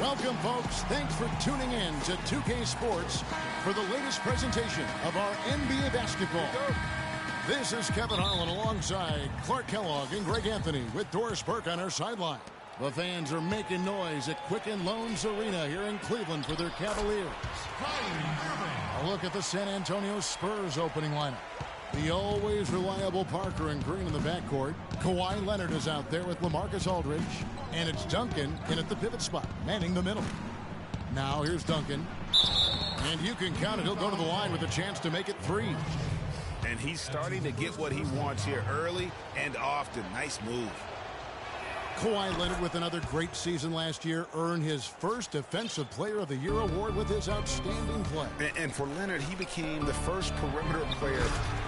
Welcome, folks. Thanks for tuning in to 2K Sports for the latest presentation of our NBA basketball. This is Kevin Harlan alongside Clark Kellogg and Greg Anthony with Doris Burke on our sideline. The fans are making noise at Quicken Loans Arena here in Cleveland for their Cavaliers. A look at the San Antonio Spurs opening lineup. The always reliable Parker and Green in the backcourt. Kawhi Leonard is out there with LaMarcus Aldridge. And it's Duncan in at the pivot spot, manning the middle. Now here's Duncan. And you can count it. He'll go to the line with a chance to make it 3. And he's starting to get what he wants here early and often. Nice move. Kawhi Leonard with another great season last year earned his first Defensive Player of the Year award with his outstanding play. And for Leonard, he became the first perimeter player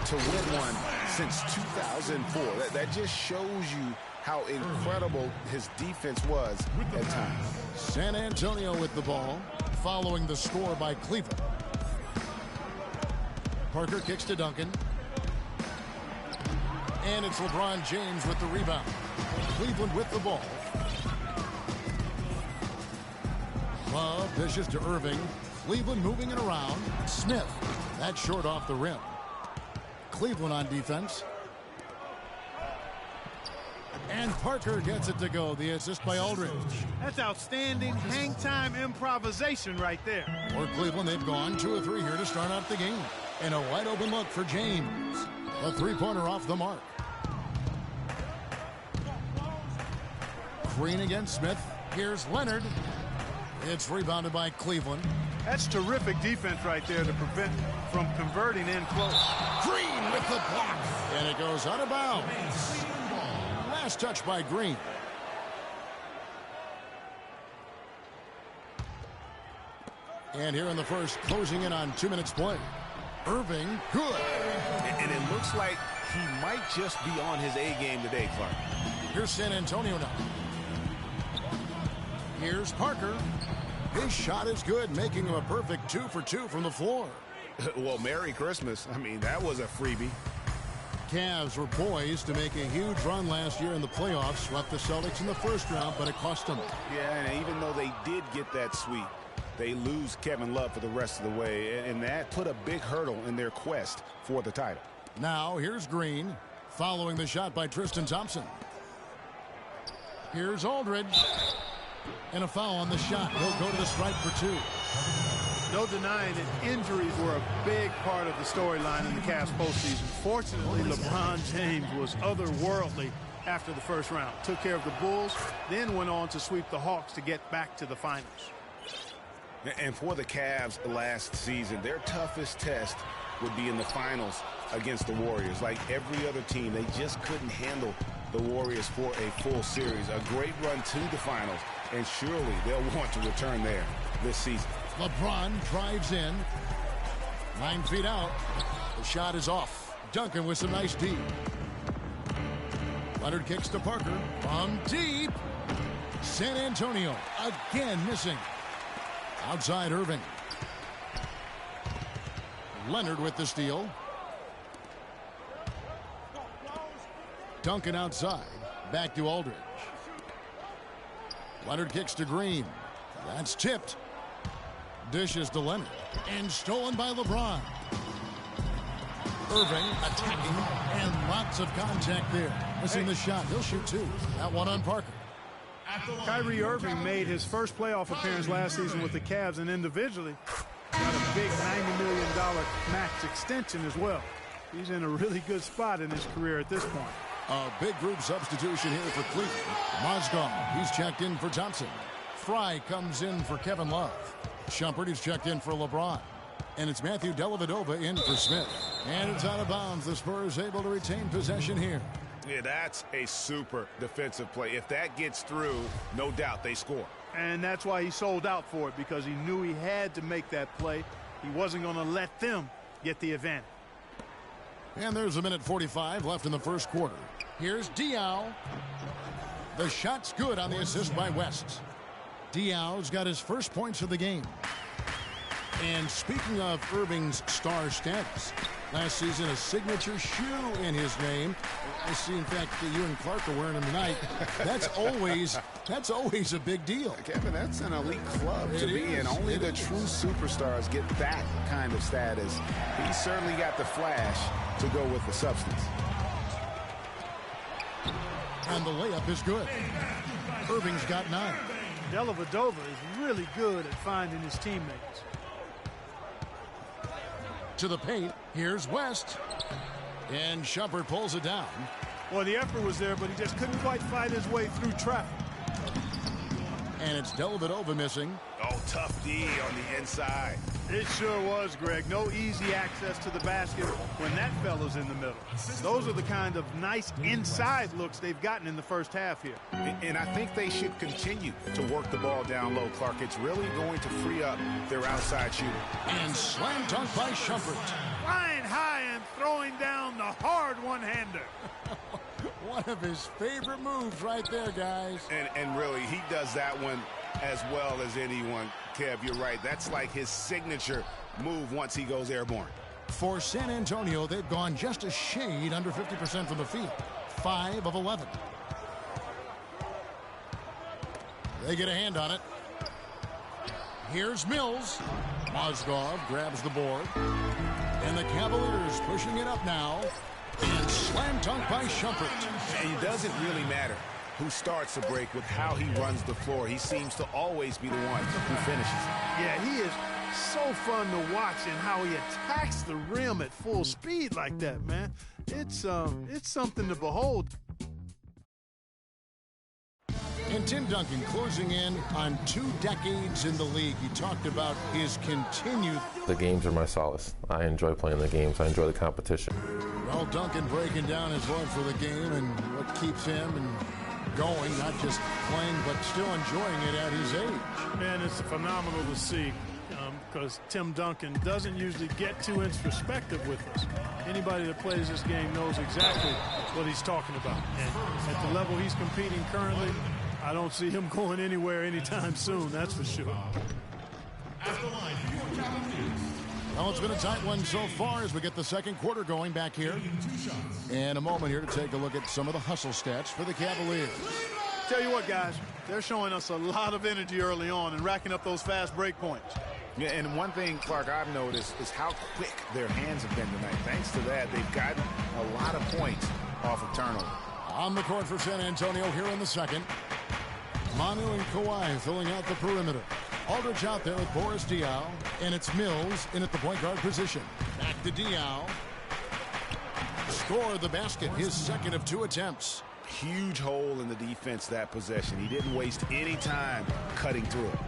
to win one since 2004. That just shows you how incredible his defense was at times. San Antonio with the ball, following the score by Cleveland. Parker kicks to Duncan. And it's LeBron James with the rebound. Cleveland with the ball. Love dishes to Irving. Cleveland moving it around. Smith. That's short off the rim. Cleveland on defense. And Parker gets it to go. The assist by Aldridge. That's outstanding hang-time improvisation right there. For Cleveland, they've gone 2 of 3 here to start out the game. And a wide-open look for James. A three-pointer off the mark. Green against Smith. Here's Leonard. It's rebounded by Cleveland. That's terrific defense right there to prevent from converting in close. Green with the block. And it goes out of bounds. Last touch by Green. And here in the first, closing in on 2 minutes play. Irving, good. And it looks like he might just be on his A game today, Clark. Here's San Antonio now. Here's Parker. His shot is good, making him a perfect 2 for 2 from the floor. Well, Merry Christmas. I mean, that was a freebie. Cavs were poised to make a huge run last year in the playoffs. Swept the Celtics in the first round, but it cost them. Yeah, and even though they did get that sweep, they lose Kevin Love for the rest of the way, and that put a big hurdle in their quest for the title. Now, here's Green, following the shot by Tristan Thompson. Here's Aldridge. And a foul on the shot. He'll go to the stripe for 2. No denying that injuries were a big part of the storyline in the Cavs postseason. Fortunately, LeBron James was otherworldly after the first round. Took care of the Bulls, then went on to sweep the Hawks to get back to the finals. And for the Cavs last season, their toughest test would be in the finals against the Warriors. Like every other team, they just couldn't handle the Warriors for a full series. A great run to the finals, and surely they'll want to return there this season. LeBron drives in. 9 feet out. The shot is off. Duncan with some nice D. Leonard kicks to Parker. From deep. San Antonio again missing. Outside Irving. Leonard with the steal. Duncan outside. Back to Aldridge. Leonard kicks to Green. That's tipped. Dishes to Leonard. And stolen by LeBron. Irving attacking. And lots of contact there. Missing the shot. He'll shoot 2. That one on Parker. Kyrie Irving made his first playoff appearance last season with the Cavs, and individually got a big $90 million max extension as well. He's in a really good spot in his career at this point. A big group substitution here for Cleveland. Mozgov, he's checked in for Thompson. Fry comes in for Kevin Love. Shumpert is checked in for LeBron. And it's Matthew Dellavedova in for Smith. And it's out of bounds. The Spurs able to retain possession here. Yeah, that's a super defensive play. If that gets through, no doubt they score. And that's why he sold out for it, because he knew he had to make that play. He wasn't going to let them get the advantage. And there's a minute 45 left in the first quarter. Here's Diaw. The shot's good on the assist by West. Diaw's got his first points of the game. And speaking of Irving's star status, last season a signature shoe in his name. I see, in fact, that you and Clark are wearing them tonight. That's always a big deal. Kevin, that's an elite club to be in. Only the true superstars get that kind of status. He certainly got the flash to go with the substance. And the layup is good. Irving's got 9. Dellavedova is really good at finding his teammates. To the paint, here's West. And Shumpert pulls it down. Well, the effort was there, but he just couldn't quite fight his way through traffic. And it's Dellavedova missing. Oh, tough D on the inside. It sure was, Greg. No easy access to the basket when that fella's in the middle. Those are the kind of nice inside looks they've gotten in the first half here. And I think they should continue to work the ball down low, Clark. It's really going to free up their outside shooting. And slam dunk by Shumpert. Flying high and throwing down the hard one-hander. One of his favorite moves right there, guys. And really, he does that one as well as anyone. Kev, you're right. That's like his signature move once he goes airborne. For San Antonio, they've gone just a shade under 50% from the field. 5 of 11. They get a hand on it. Here's Mills. Mozgov grabs the board. And the Cavaliers pushing it up now. And slam dunk by Shumpert. And it doesn't really matter who starts the break with how he runs the floor. He seems to always be the one who finishes. Yeah, he is so fun to watch and how he attacks the rim at full speed like that, man. It's something to behold. And Tim Duncan closing in on 2 decades in the league. He talked about his continued... The games are my solace. I enjoy playing the games. I enjoy the competition. Well, Duncan breaking down his love for the game and what keeps him and going, not just playing, but still enjoying it at his age. Man, it's phenomenal to see because Tim Duncan doesn't usually get too introspective with us. Anybody that plays this game knows exactly what he's talking about. And at the level he's competing currently, I don't see him going anywhere anytime soon, that's for sure. Well, it's been a tight one so far as we get the second quarter going back here. And a moment here to take a look at some of the hustle stats for the Cavaliers. Tell you what, guys, they're showing us a lot of energy early on and racking up those fast break points. Yeah, and one thing, Clark, I've noticed is how quick their hands have been tonight. Thanks to that, they've gotten a lot of points off of turnover. On the court for San Antonio here in the second. Manu and Kawhi filling out the perimeter. Aldridge out there with Boris Diaw, and it's Mills in at the point guard position. Back to Diaw. Scored the basket, his second of 2 attempts. Huge hole in the defense that possession. He didn't waste any time cutting through it.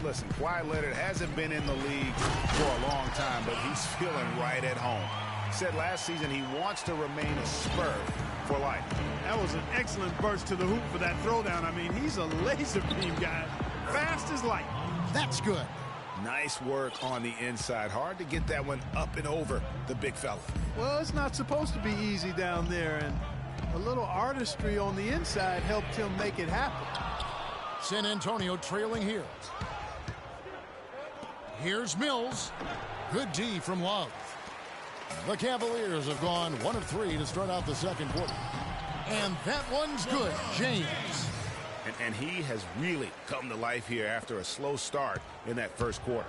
Listen, Kawhi Leonard hasn't been in the league for a long time, but he's feeling right at home. Said last season he wants to remain a Spur for life. That was an excellent burst to the hoop for that throwdown. I mean, he's a laser beam guy. Fast as light. That's good. Nice work on the inside. Hard to get that one up and over the big fella. Well, it's not supposed to be easy down there, and a little artistry on the inside helped him make it happen. San Antonio trailing here. Here's Mills. Good D from Love. The Cavaliers have gone 1 of 3 to start out the second quarter. And that one's good, James. And he has really come to life here after a slow start in that first quarter.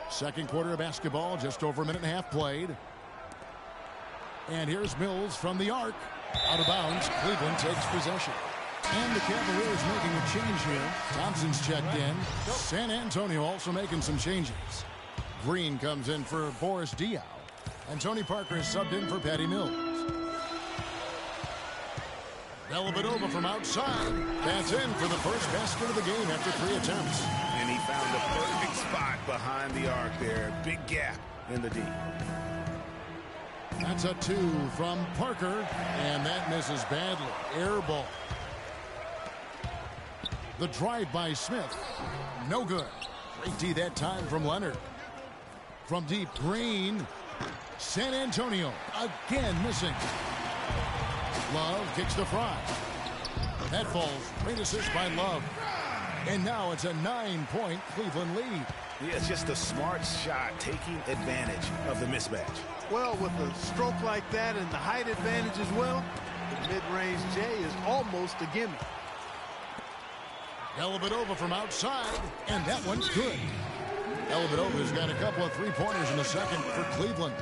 Second quarter of basketball, just over a minute and a half played. And here's Mills from the arc. Out of bounds, Cleveland takes possession. And the Cavaliers making a change here. Thompson's checked in. San Antonio also making some changes. Green comes in for Boris Diaw. And Tony Parker is subbed in for Patty Mills. Dellavedova from outside. That's in for the first basket of the game after 3 attempts. And he found the perfect spot behind the arc there. Big gap in the D. That's a 2 from Parker. And that misses badly. Air ball. The drive by Smith. No good. Great D that time from Leonard. From deep, Green. San Antonio again missing. Love kicks the fry. That falls. Great assist by Love. And now it's a 9-point Cleveland lead. Yeah, it's just a smart shot taking advantage of the mismatch. Well, with a stroke like that and the height advantage as well, the mid-range J is almost a gimme. Dellavedova from outside, and that one's good. Dellavedova's got a couple of three-pointers in the second for Cleveland.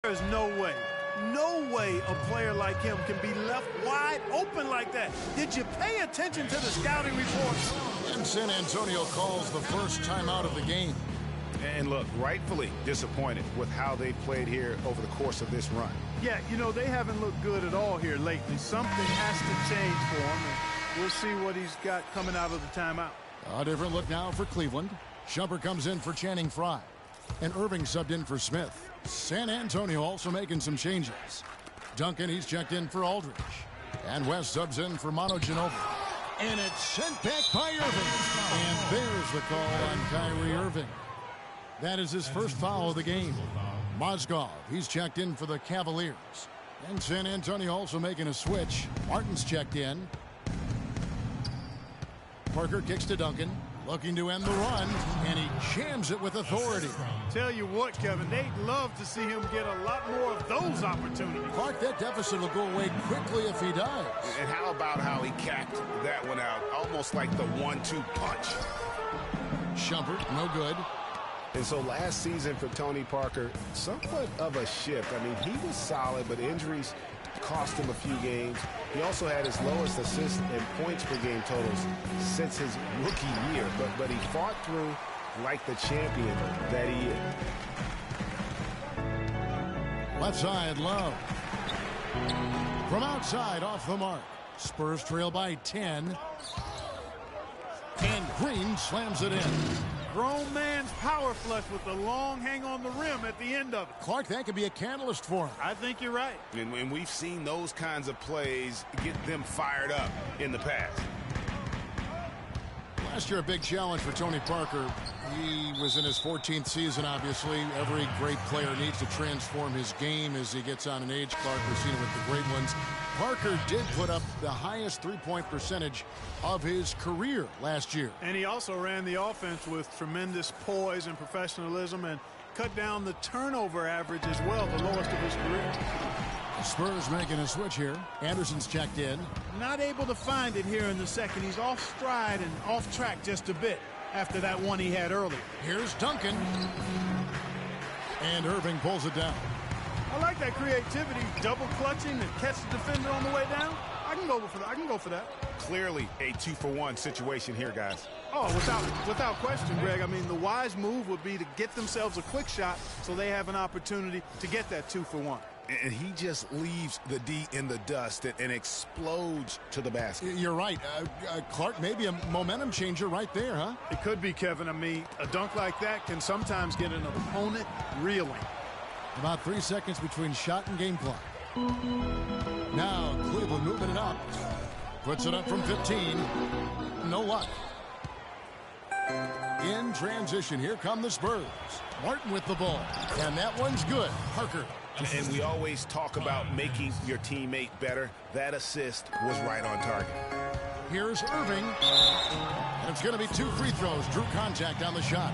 There's no way a player like him can be left wide open like that. Did you pay attention to the scouting reports? And San Antonio calls the first timeout of the game. And look, rightfully disappointed with how they played here over the course of this run. Yeah, you know, they haven't looked good at all here lately. Something has to change for him, and we'll see what he's got coming out of the timeout. A different look now for Cleveland. Shumpert comes in for Channing Frye. And Irving subbed in for Smith. San Antonio also making some changes. Duncan, he's checked in for Aldridge. And West subs in for Manu Ginobili. And it's sent back by Irving. And there's the call on Kyrie Irving. That is his first foul of the game. Mozgov, he's checked in for the Cavaliers. And San Antonio also making a switch. Martin's checked in. Parker kicks to Duncan. Looking to end the run, and he jams it with authority. Tell you what, Kevin, they'd love to see him get a lot more of those opportunities. Clark, that deficit will go away quickly if he does. And how about how he capped that one out, almost like the 1-2 punch. Shumpert, no good. And so last season for Tony Parker, somewhat of a shift. I mean, he was solid, but injuries cost him a few games. He also had his lowest assists and points per game totals since his rookie year, but he fought through like the champion that he is. Left side, Love. From outside, off the mark. Spurs trail by 10. And Green slams it in. Grown man's power flush with the long hang on the rim at the end of it. Clark, that could be a catalyst for him. I think you're right. And we've seen those kinds of plays get them fired up in the past. Last year, a big challenge for Tony Parker. He was in his 14th season, obviously. Every great player needs to transform his game as he gets on in age. Clark, we've seen it with the great ones. Parker did put up the highest three-point percentage of his career last year. And he also ran the offense with tremendous poise and professionalism and cut down the turnover average as well, the lowest of his career. The Spurs making a switch here. Anderson's checked in. Not able to find it here in the second. He's off stride and off track just a bit after that one he had earlier. Here's Duncan. And Irving pulls it down. I like that creativity, double clutching and catch the defender on the way down. I can go for that. Clearly a 2-for-1 situation here, guys. Oh, without question, Greg. I mean, the wise move would be to get themselves a quick shot so they have an opportunity to get that 2-for-1. And he just leaves the D in the dust and explodes to the basket. You're right. Clark, maybe a momentum changer right there, huh? It could be, Kevin. I mean, a dunk like that can sometimes get an opponent reeling. About 3 seconds between shot and game clock. Now Cleveland moving it up. Puts it up from 15. No luck. In transition, here come the Spurs. Martin with the ball. And that one's good. Parker. And we always talk about making your teammate better. That assist was right on target. Here's Irving. And it's going to be 2 free throws. Drew contact on the shot.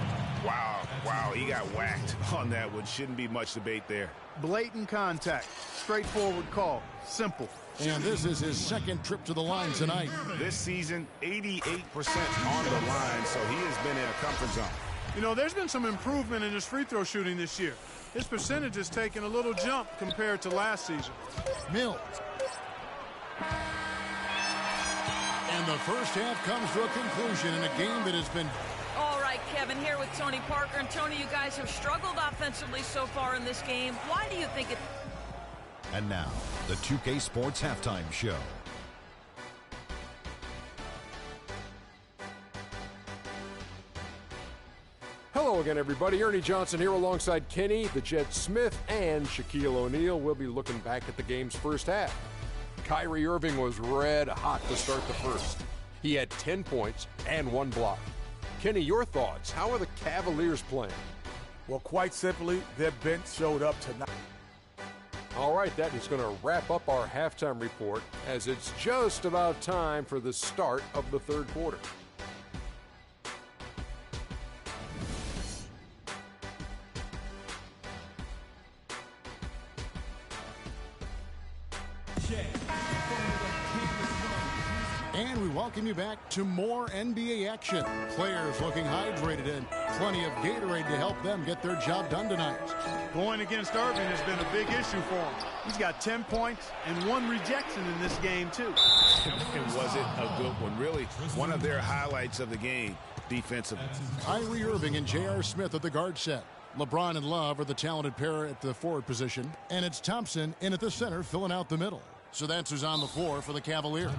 Wow, he got whacked on that one. Shouldn't be much debate there. Blatant contact. Straightforward call. Simple. And this is his second trip to the line tonight. This season, 88% on the line, so he has been in a comfort zone. You know, there's been some improvement in his free throw shooting this year. His percentage has taken a little jump compared to last season. Mills. And the first half comes to a conclusion in a game that has been... All right, Kevin, here with Tony Parker. And Tony, you guys have struggled offensively so far in this game. Why do you think it... And now, the 2K Sports Halftime Show. Hello again, everybody. Ernie Johnson here alongside Kenny, the Jet Smith, and Shaquille O'Neal. We'll be looking back at the game's first half. Kyrie Irving was red hot to start the first. He had 10 points and 1 block. Kenny, your thoughts? How are the Cavaliers playing? Well, quite simply, their bench showed up tonight. All right, that is going to wrap up our halftime report as it's just about time for the start of the third quarter. And we welcome you back to more NBA action. Players looking hydrated and plenty of Gatorade to help them get their job done tonight. Going against Irving has been a big issue for him. He's got 10 points and 1 rejection in this game, too. And was it a good one? Really, one of their highlights of the game defensively. Kyrie Irving and J.R. Smith at the guard set. LeBron and Love are the talented pair at the forward position. And it's Thompson in at the center filling out the middle. So that's who's on the floor for the Cavaliers.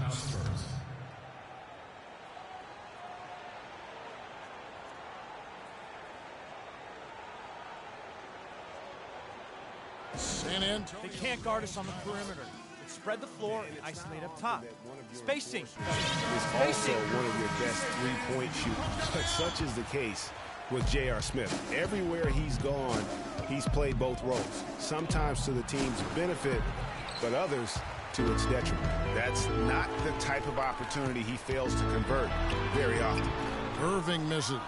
They can't guard us on the perimeter. Let's spread the floor and isolate up top. Spacing. Is also one of your best three-point shooters. But such is the case with J.R. Smith. Everywhere he's gone, he's played both roles. Sometimes to the team's benefit, but others to its detriment. That's not the type of opportunity he fails to convert very often. Irving misses.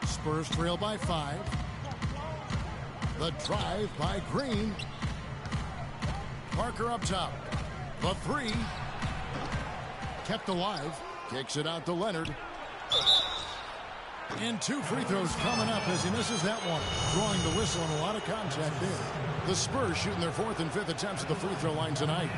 Spurs trail by 5. The drive by Green. Parker up top. The 3. Kept alive. Kicks it out to Leonard. And 2 free throws coming up as he misses that one. Drawing the whistle and a lot of contact there. The Spurs shooting their 4th and 5th attempts at the free throw line tonight.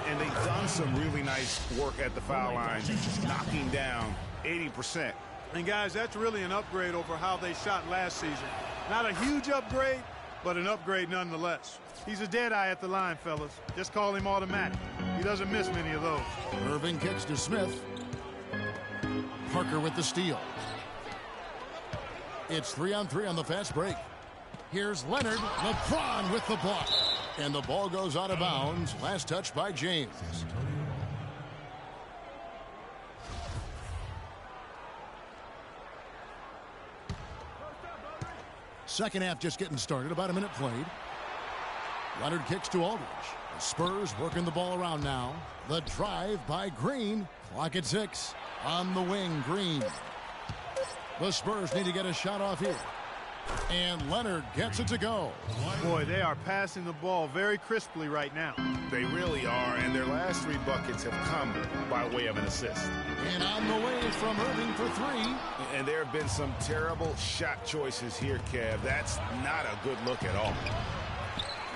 And they've done some really nice work at the foul line, knocking down 80%. And, guys, that's really an upgrade over how they shot last season. Not a huge upgrade, but an upgrade nonetheless. He's a dead eye at the line, fellas. Just call him automatic. He doesn't miss many of those. Irving kicks to Smith. Parker with the steal. It's 3-on-3 on the fast break. Here's Leonard. LeBron with the block. And the ball goes out of bounds. Last touch by James. Second half just getting started. About a minute played. Leonard kicks to Aldridge. The Spurs working the ball around now. The drive by Green. Clock at 6. On the wing, Green. The Spurs need to get a shot off here. And Leonard gets it to go. Boy, they are passing the ball very crisply right now. They really are, and their last 3 buckets have come by way of an assist. And on the way from Irving for 3. And there have been some terrible shot choices here, Kev. That's not a good look at all.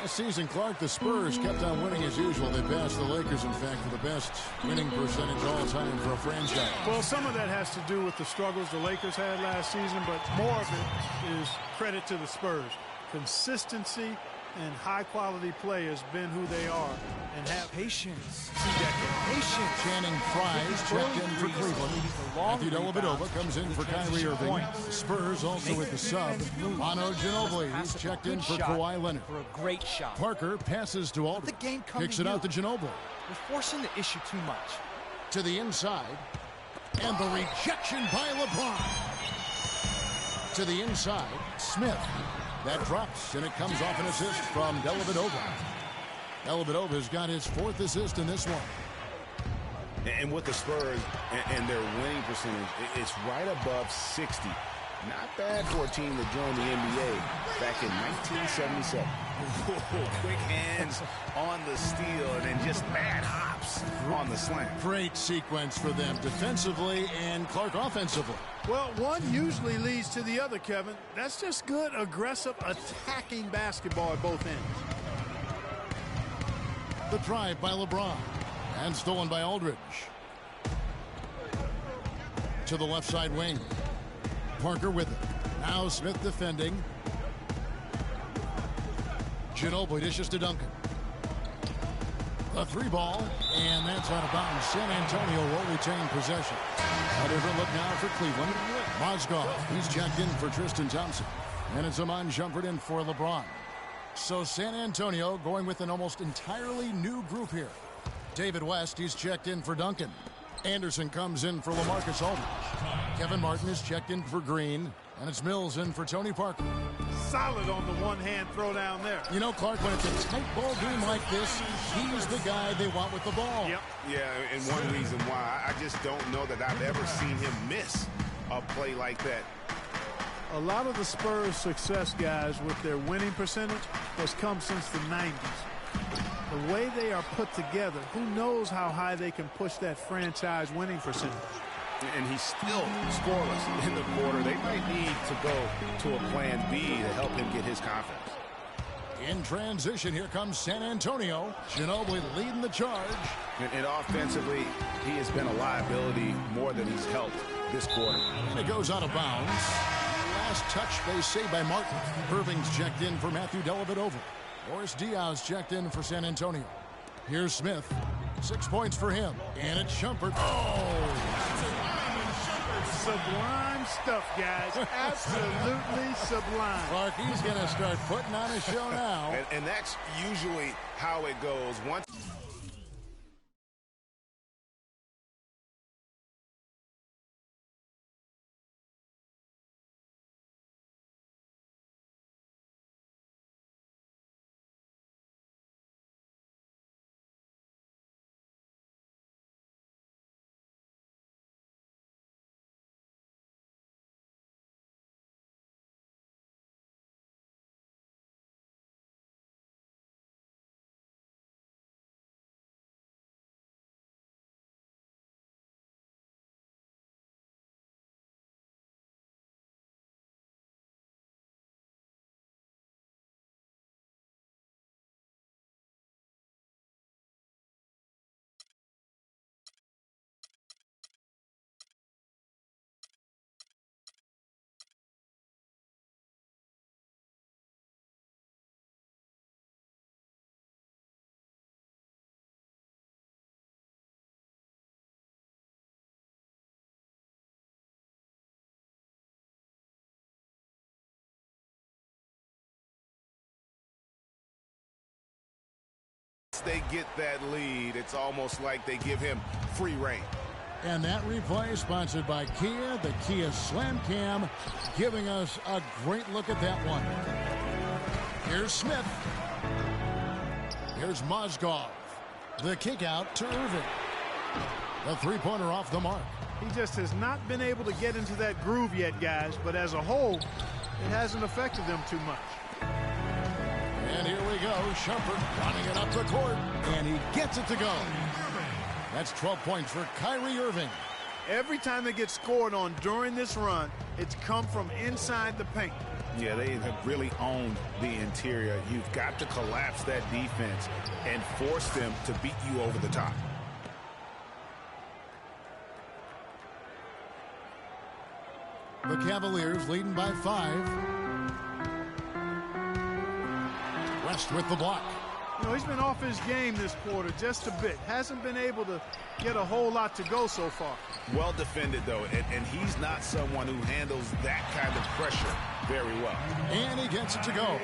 This season, Clark, the Spurs kept on winning as usual. They passed the Lakers, in fact, for the best winning percentage all time for a franchise. Well, some of that has to do with the struggles the Lakers had last season, but more of it is credit to the Spurs. Consistency and high-quality play has been who they are. And have patience. Patience. Channing Frye's checked in for Cleveland. Matthew Dellavedova comes in for Kyrie Irving. Spurs also with the sub. Manu Ginobili, he's checked in for Kawhi Leonard. For a great shot. Parker passes to Aldridge. The game kicks it out to Ginobili. We're forcing the issue too much. To the inside. And the rejection by LeBron. To the inside. Smith. That drops, and it comes off an assist from Dellavedova. Dellavedova's got his 4th assist in this one. And with the Spurs and their winning percentage, it's right above 60. Not bad for a team that joined the NBA back in 1977. Quick hands on the steal and then just mad hops on the slam. Great sequence for them defensively and Clark offensively. Well, one usually leads to the other, Kevin. That's just good, aggressive, attacking basketball at both ends. The drive by LeBron. And stolen by Aldridge. To the left side wing. Parker with it. Now Smith defending. Ginobili dishes to Duncan. A 3 ball, and that's out of bounds. San Antonio will retain possession. A different look now for Cleveland. Mozgov, he's checked in for Tristan Thompson. And it's Iman Shumpert in for LeBron. So San Antonio going with an almost entirely new group here. David West, he's checked in for Duncan. Anderson comes in for LaMarcus Aldridge. Kevin Martin is checked in for Green. And it's Mills in for Tony Parker. Solid on the one-hand throw down there. You know, Clark, when it's a tight ball game like this, he's the guy they want with the ball. Yep. Yeah, and one reason why, I just don't know that I've ever seen him miss a play like that. A lot of the Spurs' success, guys, with their winning percentage has come since the 90s. The way they are put together, who knows how high they can push that franchise winning percentage. And he's still scoreless in the quarter. They might need to go to a plan B to help him get his confidence. In transition, here comes San Antonio. Ginobili leading the charge. And offensively, he has been a liability more than he's helped this quarter. And it goes out of bounds. Last touch, they say, by Martin. Irving's checked in for Matthew Dellavedova. Boris Diaz checked in for San Antonio. Here's Smith. 6 points for him. And it's Shumpert. Oh! Sublime stuff, guys. Absolutely sublime. Clark, he's going to start putting on a show now. And that's usually how it goes. Once they get that lead, it's almost like they give him free reign. And that replay sponsored by Kia, the Kia Slam Cam, giving us a great look at that one. Here's Smith. Here's Mozgov. The kick out to Irving. The three-pointer off the mark. He just has not been able to get into that groove yet, guys, but as a whole, it hasn't affected them too much. And here we go, Shumpert running it up the court, and he gets it to go. That's 12 points for Kyrie Irving. Every time they get scored on during this run, it's come from inside the paint. Yeah, they have really owned the interior. You've got to collapse that defense and force them to beat you over the top. The Cavaliers leading by 5. West with the block. You know, he's been off his game this quarter just a bit. Hasn't been able to get a whole lot to go so far. Well defended, though, and he's not someone who handles that kind of pressure very well. And he gets it to go.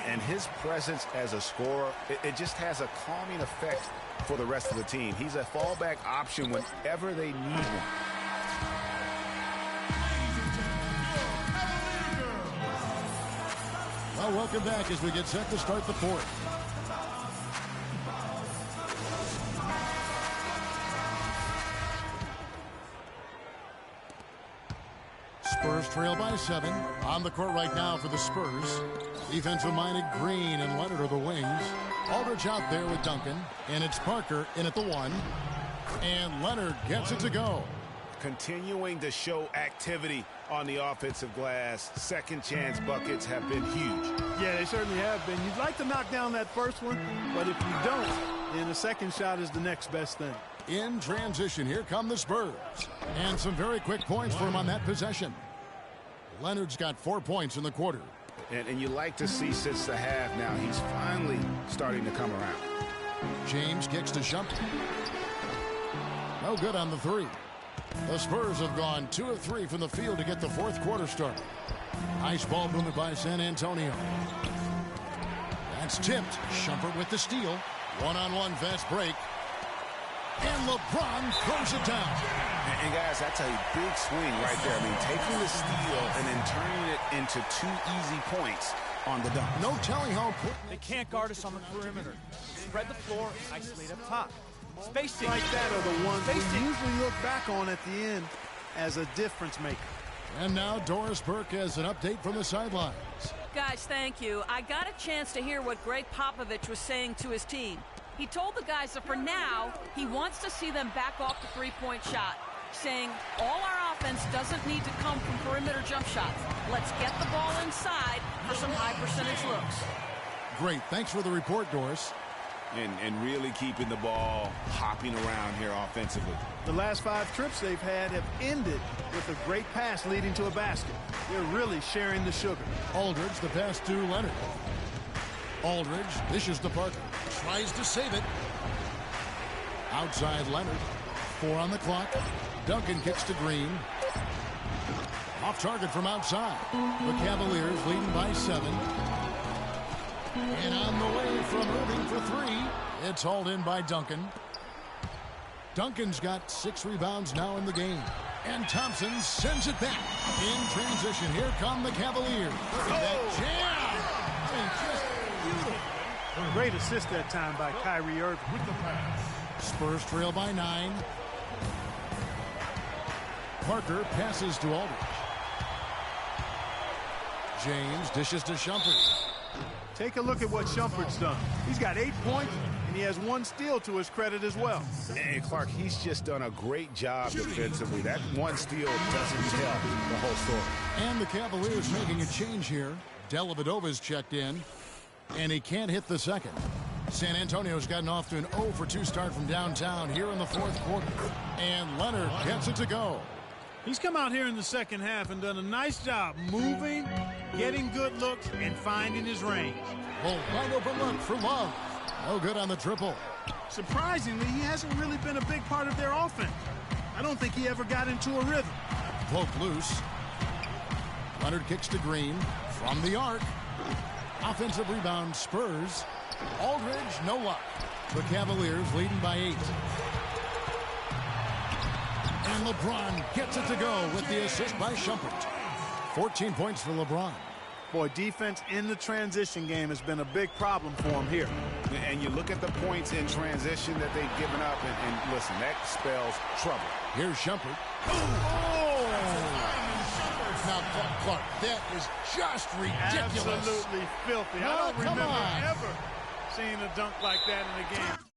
And his presence as a scorer, it just has a calming effect for the rest of the team. He's a fallback option whenever they need one. Well, welcome back as we get set to start the fourth. Spurs trail by 7. On the court right now for the Spurs. Defensive-minded Green and Leonard are the wings. Aldridge out there with Duncan. And it's Parker in at the 1. And Leonard gets it to go. Continuing to show activity on the offensive glass. Second chance buckets have been huge. Yeah, they certainly have been. You'd like to knock down that first one, but if you don't, then the second shot is the next best thing. In transition, here come the Spurs. And some very quick points for him on that possession. Leonard's got 4 points in the quarter. And you like to see since the half now, he's finally starting to come around. James kicks to Shumpert. No good on the 3. The Spurs have gone 2 of 3 from the field to get the fourth quarter started. Nice ball movement by San Antonio. That's tipped. Shumpert with the steal. One-on-one fast break. And LeBron throws it down. And guys, that's a big swing right there. I mean, taking the steal and then turning it into 2 easy points on the dunk. No telling how important. They can't guard us on the perimeter. Spread the floor, isolate up top. Spacing. Like that are the ones we usually look back on at the end as a difference maker. And now Doris Burke has an update from the sidelines. Guys, thank you. I got a chance to hear what Greg Popovich was saying to his team. He told the guys that for now, he wants to see them back off the three-point shot, saying all our offense doesn't need to come from perimeter jump shots. Let's get the ball inside for some high-percentage looks. Great. Thanks for the report, Doris. And really keeping the ball hopping around here offensively. The last 5 trips they've had have ended with a great pass leading to a basket. They're really sharing the sugar. Aldridge, the pass to Leonard. Aldridge dishes to Parker. Tries to save it. Outside Leonard. 4 on the clock. Duncan kicks to Green. Off target from outside. The Cavaliers leading by 7. And on the way from Irving for 3. It's hauled in by Duncan. Duncan's got 6 rebounds now in the game. And Thompson sends it back. In transition, here come the Cavaliers. Look at that jam! I mean, just beautiful. Great assist that time by Kyrie Irving. With the pass. Spurs trail by 9. Parker passes to Aldridge. James dishes to Shumpert. Take a look at what Shumpert's done. He's got 8 points, and he has 1 steal to his credit as well. And Clark, he's just done a great job defensively. That 1 steal doesn't tell the whole story. And the Cavaliers making a change here. Dellavedova's checked in, and he can't hit the second. San Antonio's gotten off to an 0 for 2 start from downtown here in the 4th quarter. And Leonard gets it to go. He's come out here in the second half and done a nice job moving, getting good looks, and finding his range. Oh, wide open look for Love. No good on the triple. Surprisingly, he hasn't really been a big part of their offense. I don't think he ever got into a rhythm. Poke loose. Leonard kicks to Green from the arc. Offensive rebound, Spurs. Aldridge, no luck. The Cavaliers leading by 8. And LeBron gets it to go with the assist by Shumpert. 14 points for LeBron. Boy, defense in the transition game has been a big problem for him here. And you look at the points in transition that they've given up, and listen, that spells trouble. Here's Shumpert. Oh! Now, Clark, that is just ridiculous. Absolutely filthy. I don't remember ever seeing a dunk like that in a game.